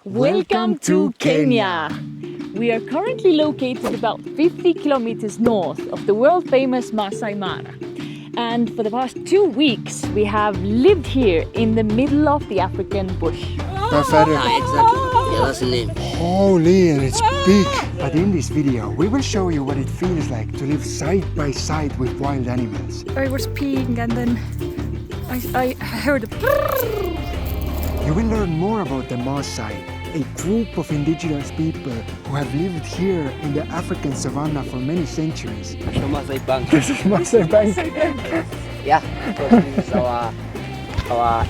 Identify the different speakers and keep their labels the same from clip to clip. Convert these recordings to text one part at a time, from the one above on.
Speaker 1: Welcome to Kenya! We are currently located about 50 kilometers north of the world famous Masai Mara. And for the past 2 weeks we have lived here in the middle of the African bush.
Speaker 2: Exactly. Yeah, that's the name.
Speaker 3: Holy, and it's big! But in this video we will show you what it feels like to live side by side with wild animals.
Speaker 1: I was peeing and then I heard a...
Speaker 3: You will learn more about the Masai, a group of indigenous people who have lived here in the African savanna for many centuries.
Speaker 2: The Masai Bank.
Speaker 3: This is Masai Bank.
Speaker 2: Yeah, because this is our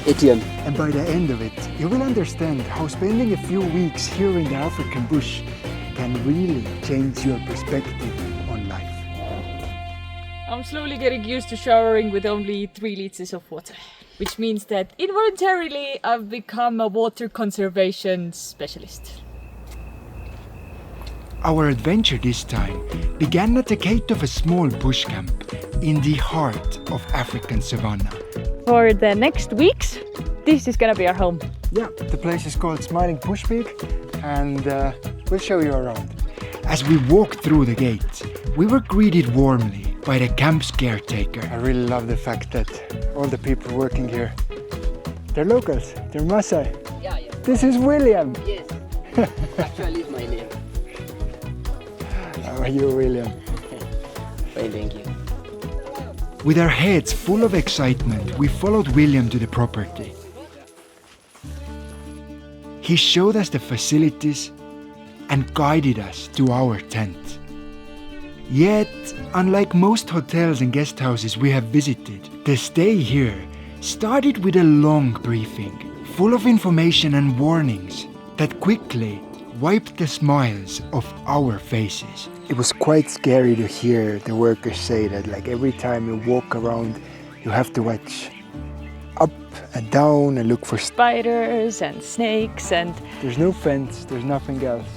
Speaker 2: ATM.
Speaker 3: And by the end of it, you will understand how spending a few weeks here in the African bush can really change your perspective on life.
Speaker 1: I'm slowly getting used to showering with only 3 liters of water, which means that involuntarily I've become a water conservation specialist.
Speaker 3: Our adventure this time began at the gate of a small bush camp in the heart of African savanna.
Speaker 1: For the next weeks, this is gonna be our home.
Speaker 3: Yeah, the place is called Smiling Bush Peak, and we'll show you around. As we walked through the gate, we were greeted warmly by the camp's caretaker. I really love the fact that all the people working here, they're locals, they're Masai.
Speaker 2: Yeah.
Speaker 3: This is William.
Speaker 2: Yes. Actually, it's my name.
Speaker 3: How are you, William?
Speaker 2: Fine, thank you.
Speaker 3: With our heads full of excitement, we followed William to the property. He showed us the facilities and guided us to our tent. Yet, unlike most hotels and guest houses we have visited, the stay here started with a long briefing, full of information and warnings that quickly wiped the smiles of our faces. It was quite scary to hear the workers say that every time you walk around, you have to watch up and down and look for
Speaker 1: Spiders and snakes and...
Speaker 3: There's no fence, there's nothing else.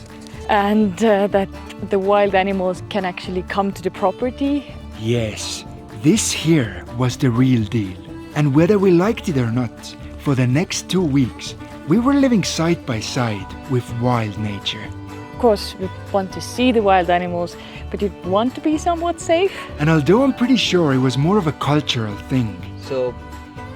Speaker 1: And that the wild animals can actually come to the property.
Speaker 3: Yes, this here was the real deal. And whether we liked it or not, for the next 2 weeks, we were living side by side with wild nature.
Speaker 1: Of course, we want to see the wild animals, but you want to be somewhat safe.
Speaker 3: And although I'm pretty sure it was more of a cultural thing.
Speaker 2: So,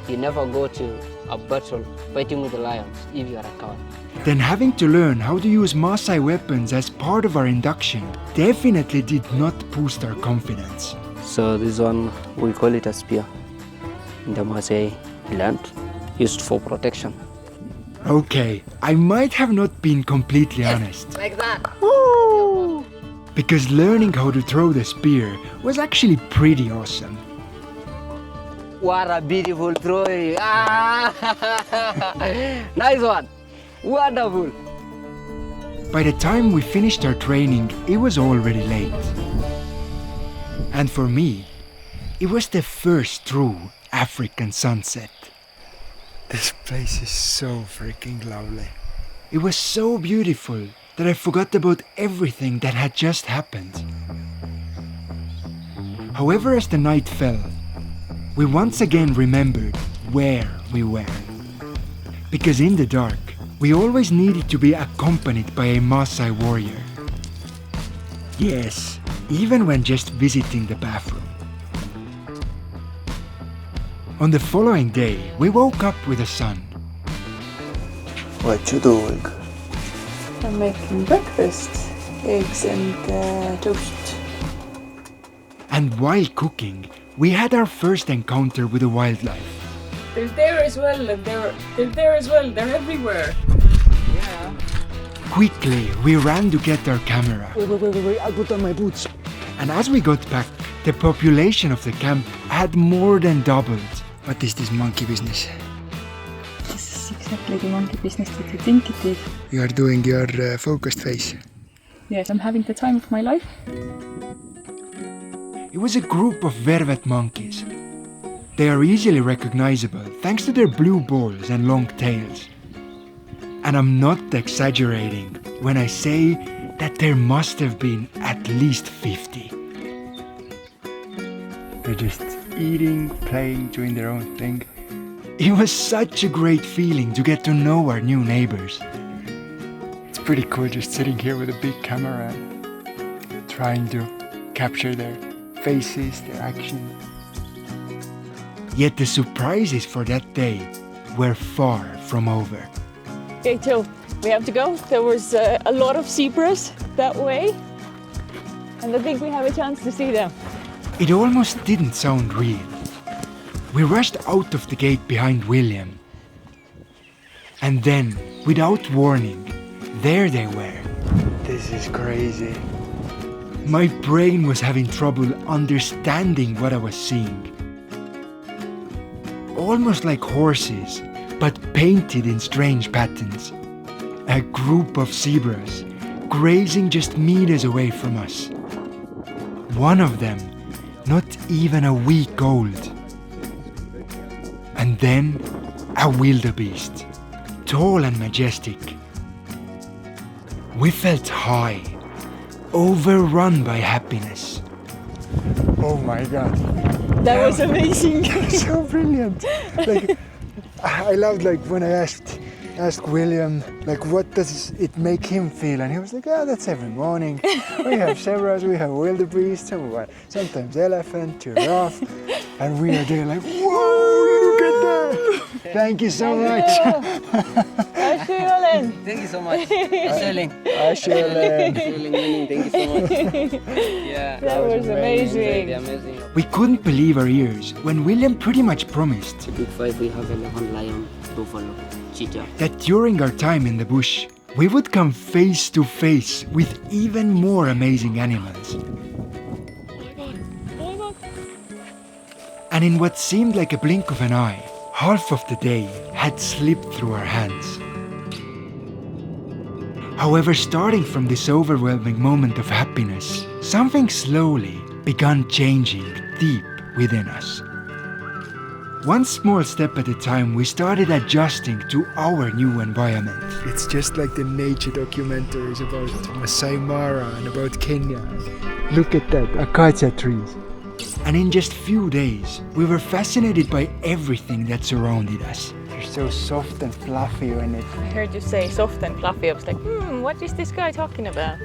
Speaker 2: you never go to a battle fighting with the lions if you are a coward.
Speaker 3: Then having to learn how to use Masai weapons as part of our induction definitely did not boost our confidence.
Speaker 2: So this one, we call it a spear in the Masai land, used for protection.
Speaker 3: Okay, I might have not been completely honest.
Speaker 2: Like that.
Speaker 3: Woo! Because learning how to throw the spear was actually pretty awesome.
Speaker 2: What a beautiful throw! Ah! Nice one! Wonderful!
Speaker 3: By the time we finished our training, it was already late. And for me, it was the first true African sunset. This place is so freaking lovely. It was so beautiful that I forgot about everything that had just happened. However, as the night fell, we once again remembered where we were. Because in the dark, we always needed to be accompanied by a Masai warrior. Yes, even when just visiting the bathroom. On the following day, we woke up with the sun. What you doing?
Speaker 1: I'm making breakfast, eggs and toast.
Speaker 3: And while cooking, we had our first encounter with the wildlife.
Speaker 1: They're there as well, and they're there as well. They're everywhere. Yeah.
Speaker 3: Quickly, we ran to get our camera.
Speaker 2: Wait, I put on my boots.
Speaker 3: And as we got back, the population of the camp had more than doubled. What is this monkey business?
Speaker 1: This is exactly the monkey business that you think it is.
Speaker 3: You are doing your focused face.
Speaker 1: Yes, I'm having the time of my life.
Speaker 3: It was a group of vervet monkeys. They are easily recognizable thanks to their blue balls and long tails. And I'm not exaggerating when I say that there must have been at least 50. They're just eating, playing, doing their own thing. It was such a great feeling to get to know our new neighbors. pretty cool just sitting here with a big camera and trying to capture their faces, their actions. Yet the surprises for that day were far from over.
Speaker 1: Okay, Joe, we have to go. There was a lot of zebras that way, and I think we have a chance to see them.
Speaker 3: It almost didn't sound real. We rushed out of the gate behind William. And then, without warning, there they were. This is crazy. My brain was having trouble understanding what I was seeing. Almost like horses, but painted in strange patterns. A group of zebras, grazing just meters away from us. One of them, not even a week old. And then, a wildebeest, tall and majestic. We felt high, overrun by happiness. Oh my God.
Speaker 1: That was amazing.
Speaker 3: So brilliant. Like, I loved when I asked William, what does it make him feel? And he was like, that's every morning. We have zebras, we have wildebeest, sometimes elephant, giraffe. And we are there like, whoa, look at that. Thank you so much.
Speaker 2: Thank you so much. Thank you so much. Yeah,
Speaker 1: that was amazing.
Speaker 2: Amazing.
Speaker 3: We couldn't believe our ears when William pretty much promised
Speaker 2: Big five, we have 11 lion, buffalo, cheetah.
Speaker 3: that during our time in the bush, we would come face to face with even more amazing animals. And in what seemed like a blink of an eye, half of the day had slipped through our hands. However, starting from this overwhelming moment of happiness, something slowly began changing deep within us. One small step at a time, we started adjusting to our new environment. It's just like the nature documentaries about Masai Mara and about Kenya. Look at that, acacia trees. And in just few days, we were fascinated by everything that surrounded us. They're so soft and fluffy when it...
Speaker 1: I heard you say soft and fluffy. I was like, what is this guy talking about?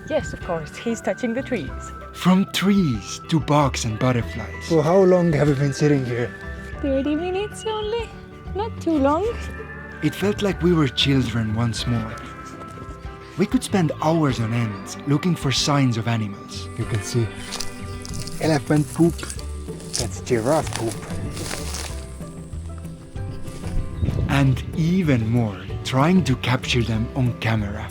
Speaker 1: Yes, of course, he's touching the trees.
Speaker 3: From trees to bugs and butterflies.
Speaker 4: So how long have you been sitting here?
Speaker 1: 30 minutes only, not too long.
Speaker 3: It felt like we were children once more. We could spend hours on end looking for signs of animals.
Speaker 4: You can see elephant poop, that's giraffe poop.
Speaker 3: And even more, trying to capture them on camera.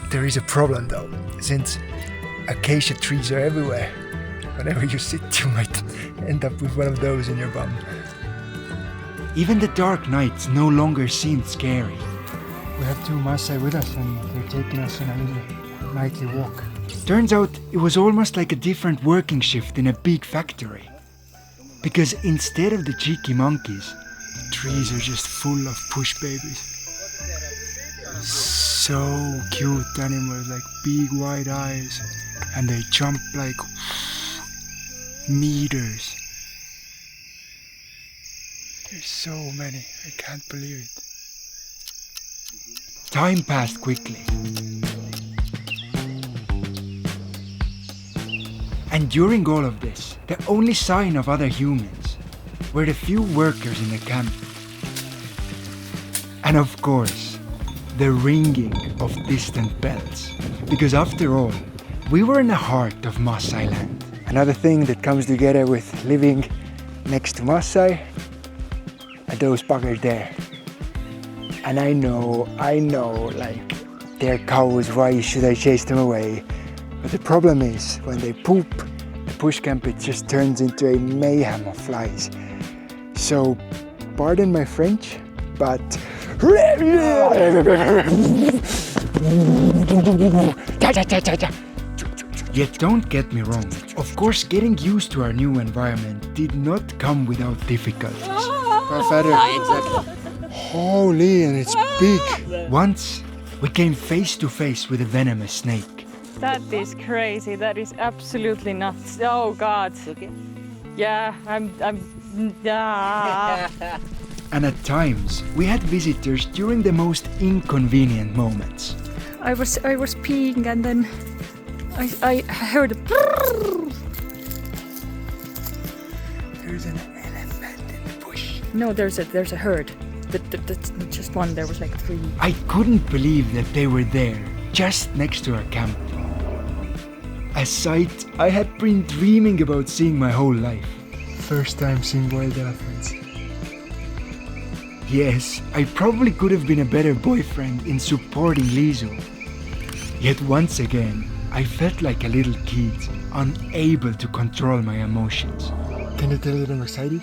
Speaker 3: There is a problem though, since acacia trees are everywhere. Whenever you sit, you might end up with one of those in your bum. Even the dark nights no longer seemed scary.
Speaker 4: We have two Masai with us and they're taking us on a little nightly walk.
Speaker 3: Turns out it was almost like a different working shift in a big factory. Because instead of the cheeky monkeys, trees are just full of push babies. So cute animals, like big wide eyes, and they jump like meters. There's so many, I can't believe it. Time passed quickly. And during all of this, the only sign of other humans were the few workers in the camp. And of course, the ringing of distant bells. Because after all, we were in the heart of Masai land.
Speaker 4: Another thing that comes together with living next to Masai are those buggers there. And I know, like, they're cows, why should I chase them away? But the problem is, when they poop, the bush camp, it just turns into a mayhem of flies. So, pardon my French, but...
Speaker 3: Yet don't get me wrong, of course getting used to our new environment did not come without difficulties.
Speaker 2: Exactly.
Speaker 4: Holy, and it's big.
Speaker 3: Once, we came face to face with a venomous snake.
Speaker 1: That is crazy. That is absolutely nuts. Oh God.
Speaker 2: Okay.
Speaker 1: Yeah, I'm.
Speaker 3: And at times, we had visitors during the most inconvenient moments.
Speaker 1: I was peeing and then I heard a
Speaker 4: There's an elephant in the bush.
Speaker 1: No, there's a herd. That's not just one, there was like 3.
Speaker 3: I couldn't believe that they were there, just next to our camp. A sight I had been dreaming about seeing my whole life.
Speaker 4: First time seeing wild elephants.
Speaker 3: Yes, I probably could have been a better boyfriend in supporting Liisu. Yet once again, I felt like a little kid, unable to control my emotions.
Speaker 4: Can you tell that I'm excited?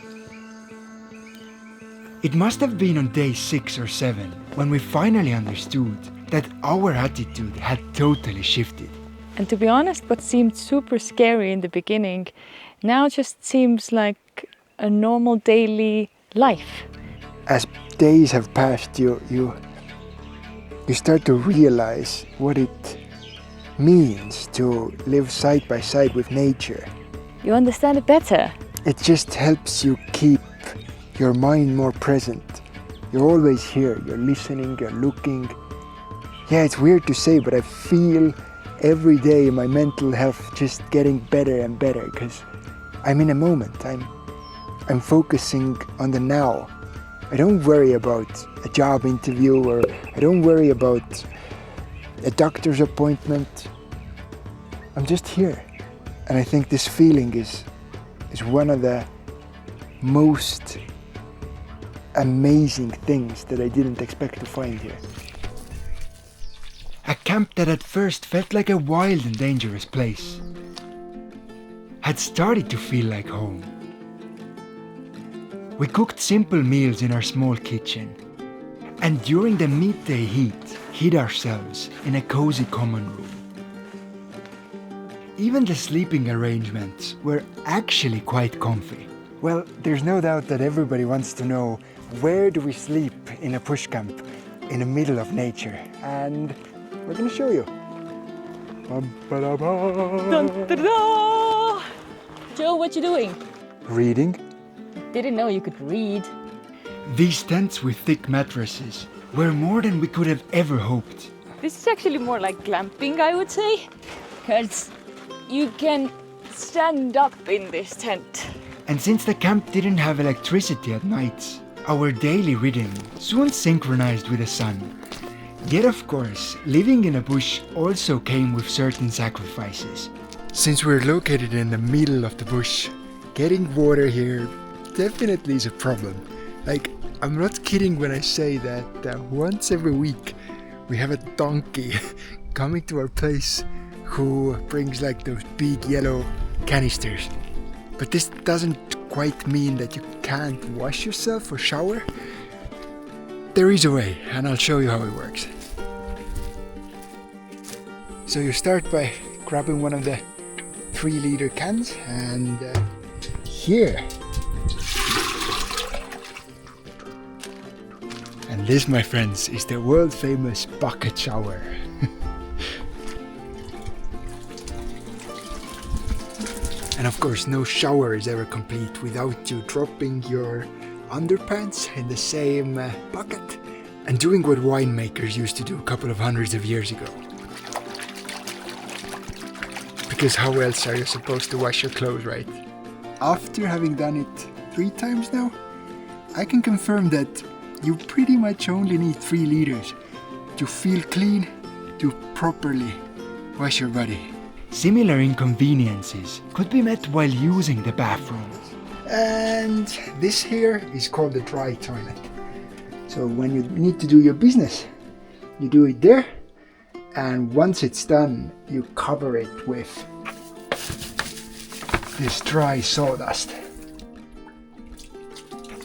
Speaker 3: It must have been on day 6 or 7 when we finally understood that our attitude had totally shifted.
Speaker 1: And to be honest, what seemed super scary in the beginning now just seems like a normal daily life.
Speaker 4: As days have passed, you start to realize what it means to live side by side with nature.
Speaker 1: You understand it better.
Speaker 4: It just helps you keep your mind more present. You're always here, you're listening, you're looking. Yeah, it's weird to say, but I feel every day my mental health just getting better and better because I'm in a moment. I'm focusing on the now. I don't worry about a job interview or I don't worry about a doctor's appointment. I'm just here. And I think this feeling is one of the most amazing things that I didn't expect to find here.
Speaker 3: A camp that at first felt like a wild and dangerous place had started to feel like home. We cooked simple meals in our small kitchen, and during the midday heat, hid ourselves in a cozy common room. Even the sleeping arrangements were actually quite comfy.
Speaker 4: Well, there's no doubt that everybody wants to know, where do we sleep in a bush camp in the middle of nature? And we're gonna show you.
Speaker 1: Dun, da, da. Joe, what you doing?
Speaker 4: Reading.
Speaker 1: Didn't know you could read.
Speaker 3: These tents with thick mattresses were more than we could have ever hoped.
Speaker 1: This is actually more like glamping, I would say, because you can stand up in this tent.
Speaker 3: And since the camp didn't have electricity at nights, our daily rhythm soon synchronized with the sun. Yet of course, living in a bush also came with certain sacrifices.
Speaker 4: Since we're located in the middle of the bush, getting water here definitely is a problem. Like, I'm not kidding when I say that once every week we have a donkey coming to our place who brings like those big yellow canisters. But this doesn't quite mean that you can't wash yourself or shower. There is a way, and I'll show you how it works. So you start by grabbing one of the 3-liter cans, and here. And this, my friends, is the world famous bucket shower. And of course, no shower is ever complete without you dropping your underpants in the same bucket and doing what winemakers used to do a couple of hundreds of years ago. Because how else are you supposed to wash your clothes, right? After having done it 3 times now, I can confirm that you pretty much only need 3 liters to feel clean, to properly wash your body.
Speaker 3: Similar inconveniences could be met while using the bathroom.
Speaker 4: And this here is called the dry toilet. So when you need to do your business, you do it there, and once it's done, you cover it with this dry sawdust.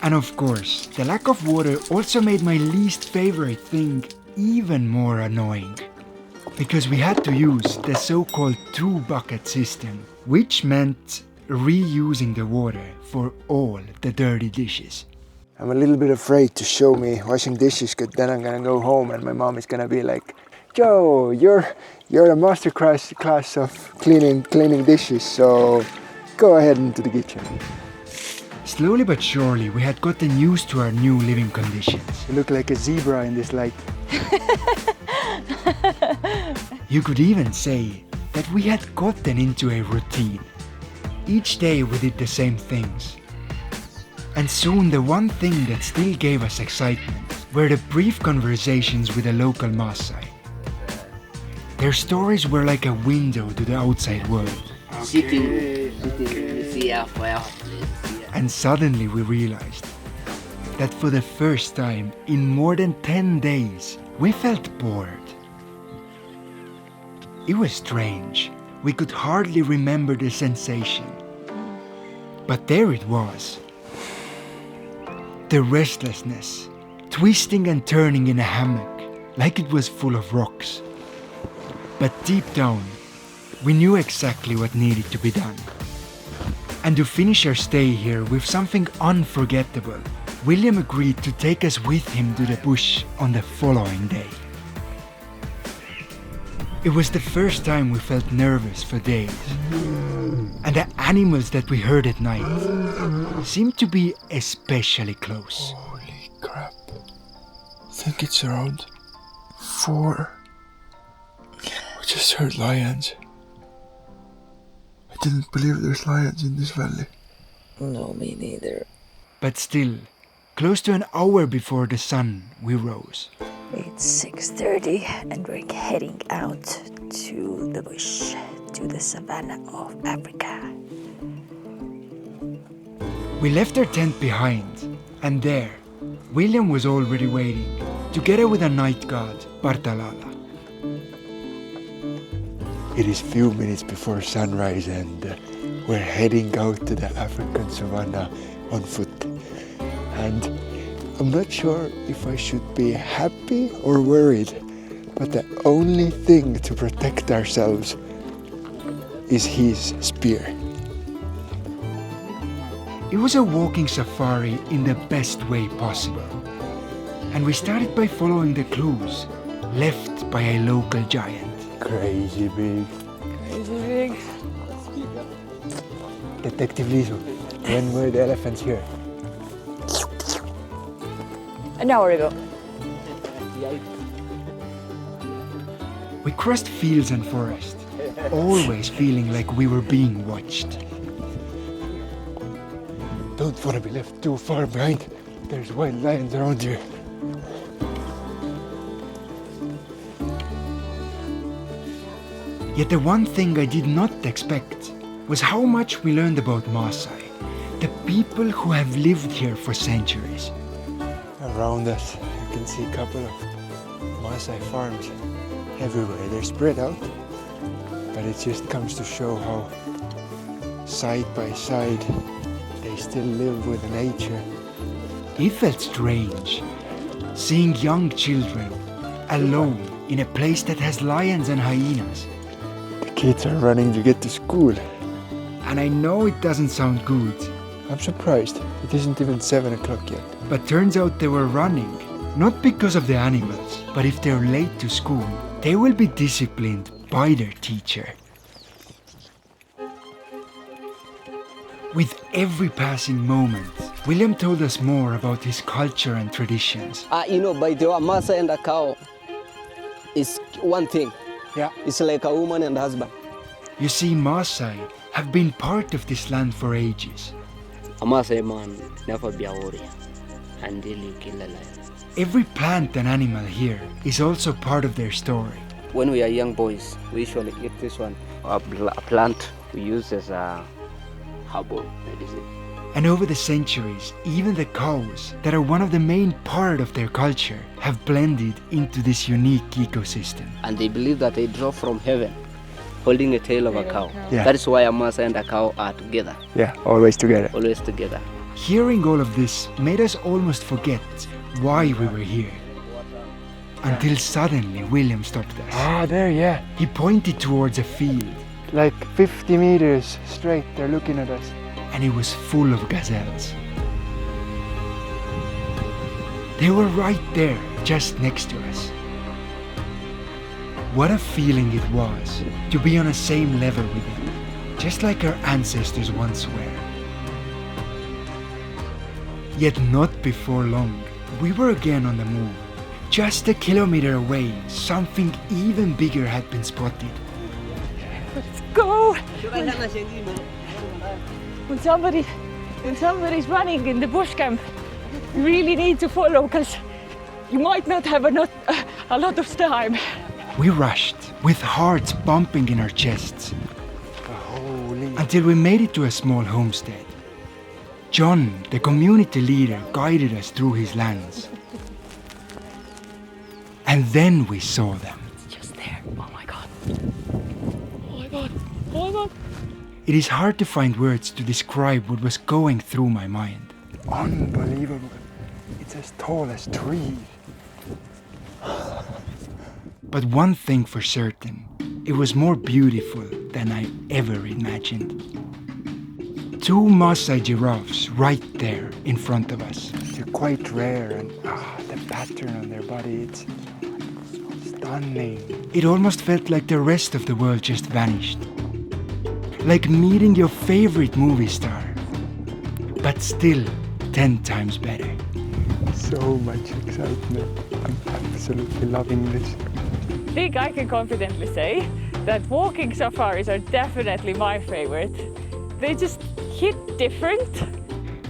Speaker 3: And of course, the lack of water also made my least favorite thing even more annoying. Because we had to use the so-called 2-bucket system, which meant reusing the water for all the dirty dishes.
Speaker 4: I'm a little bit afraid to show me washing dishes, because then I'm gonna go home and my mom is gonna be like, Joe, you're a master class of cleaning dishes, so go ahead into the kitchen.
Speaker 3: Slowly but surely, we had gotten used to our new living conditions.
Speaker 4: You look like a zebra in this light.
Speaker 3: You could even say that we had gotten into a routine. Each day we did the same things. And soon the one thing that still gave us excitement were the brief conversations with the local Masai. Their stories were like a window to the outside world. And suddenly we realized that for the first time in more than 10 days, we felt bored. It was strange. We could hardly remember the sensation. But there it was. The restlessness, twisting and turning in a hammock like it was full of rocks. But deep down, we knew exactly what needed to be done. And to finish our stay here with something unforgettable, William agreed to take us with him to the bush on the following day. It was the first time we felt nervous for days. And the animals that we heard at night seemed to be especially close.
Speaker 5: Holy crap. I think it's around 4. I just heard lions. I didn't believe there's lions in this valley.
Speaker 6: No, me neither.
Speaker 3: But still, close to an hour before the sun, we rose.
Speaker 6: It's 6:30 and we're heading out to the bush, to the savanna of Africa.
Speaker 3: We left our tent behind, and there, William was already waiting, together with a night god, Bartalala.
Speaker 4: It is few minutes before sunrise and we're heading out to the African savanna on foot. And I'm not sure if I should be happy or worried, but the only thing to protect ourselves is his spear.
Speaker 3: It was a walking safari in the best way possible. And we started by following the clues left by a local giant.
Speaker 4: Crazy big.
Speaker 6: Crazy big.
Speaker 4: Detective Liisu, when were the elephants here?
Speaker 6: An hour ago.
Speaker 3: We crossed fields and forest, always feeling like we were being watched.
Speaker 4: Don't want to be left too far behind. There's wild lions around here.
Speaker 3: Yet the one thing I did not expect was how much we learned about Masai, the people who have lived here for centuries.
Speaker 4: Around us, you can see a couple of Masai farms everywhere. They're spread out, but it just comes to show how side by side they still live with nature.
Speaker 3: It felt strange, seeing young children alone in a place that has lions and hyenas.
Speaker 4: The kids are running to get to school.
Speaker 3: And I know it doesn't sound good,
Speaker 4: I'm surprised. It isn't even 7 o'clock yet.
Speaker 3: but turns out they were running, not because of the animals, but if they're late to school, they will be disciplined by their teacher. With every passing moment, William told us more about his culture and traditions.
Speaker 2: By the way, Masai and a cow is one thing.
Speaker 4: Yeah.
Speaker 2: It's like a woman and husband.
Speaker 3: You see, Masai have been part of this land for ages.
Speaker 2: A Masai man never be a warrior until you kill a lion.
Speaker 3: Every plant and animal here is also part of their story.
Speaker 2: When we are young boys, we usually eat this one. A plant we use as a herbal medicine.
Speaker 3: And over the centuries, even the cows, that are one of the main part of their culture, have blended into this unique ecosystem.
Speaker 2: And they believe that they drop from heaven, holding a tail of a cow.
Speaker 4: Yeah.
Speaker 2: That is why a Masai and a cow are together,
Speaker 4: Yeah, always together.
Speaker 2: always together.
Speaker 3: Hearing all of this made us almost forget why we were here. Until suddenly William stopped us.
Speaker 4: Ah, there, yeah.
Speaker 3: He pointed towards a field,
Speaker 4: Like 50 meters straight, they're looking at us.
Speaker 3: and it was full of gazelles. They were right there, just next to us. What a feeling it was to be on the same level with them, just like our ancestors once were. Yet not before long, we were again on the move. Just a kilometer away, something even bigger had been spotted.
Speaker 1: Let's go! When somebody's running in the bush camp, you really need to follow because you might not have a lot of time.
Speaker 3: We rushed, with hearts bumping in our chests,
Speaker 4: Holy.
Speaker 3: until we made it to a small homestead. John, the community leader, guided us through his lands. And then we saw them.
Speaker 1: It's just there. Oh my god. Oh my god. Oh my god.
Speaker 3: It is hard to find words to describe what was going through my mind.
Speaker 4: Unbelievable. It's as tall as trees.
Speaker 3: But one thing for certain, it was more beautiful than I ever imagined. 2 Masai giraffes right there in front of us.
Speaker 4: They're quite rare, and the pattern on their body, it's stunning.
Speaker 3: It almost felt like the rest of the world just vanished. Like meeting your favorite movie star. But still 10 times better.
Speaker 4: So much excitement. I'm absolutely loving this.
Speaker 1: I think I can confidently say that walking safaris are definitely my favorite. They just hit different.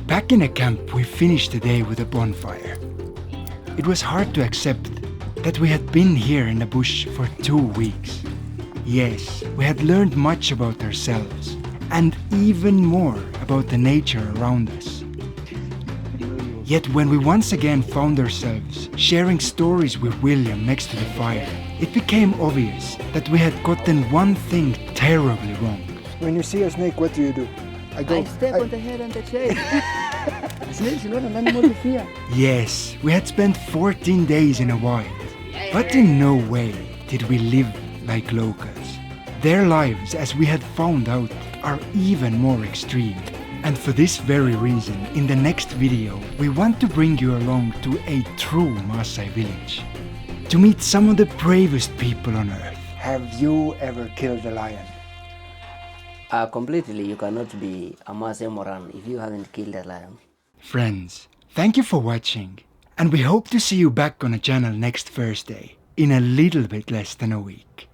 Speaker 3: Back in the camp, we finished the day with a bonfire. It was hard to accept that we had been here in the bush for 2 weeks. Yes, we had learned much about ourselves and even more about the nature around us. Yet when we once again found ourselves sharing stories with William next to the fire, it became obvious that we had gotten one thing terribly wrong.
Speaker 4: When you see a snake, what do?
Speaker 2: I step on the head and the tail. Snakes are not an animal to fear.
Speaker 3: Yes, we had spent 14 days in a wild, but in no way did we live like locals. Their lives, as we had found out, are even more extreme. And for this very reason, in the next video, we want to bring you along to a true Masai village. To meet some of the bravest people on earth.
Speaker 4: Have you ever killed a lion?
Speaker 2: Completely, you cannot be a Masai Moran if you haven't killed a lion.
Speaker 3: Friends, thank you for watching. And we hope to see you back on the channel next Thursday, in a little bit less than a week.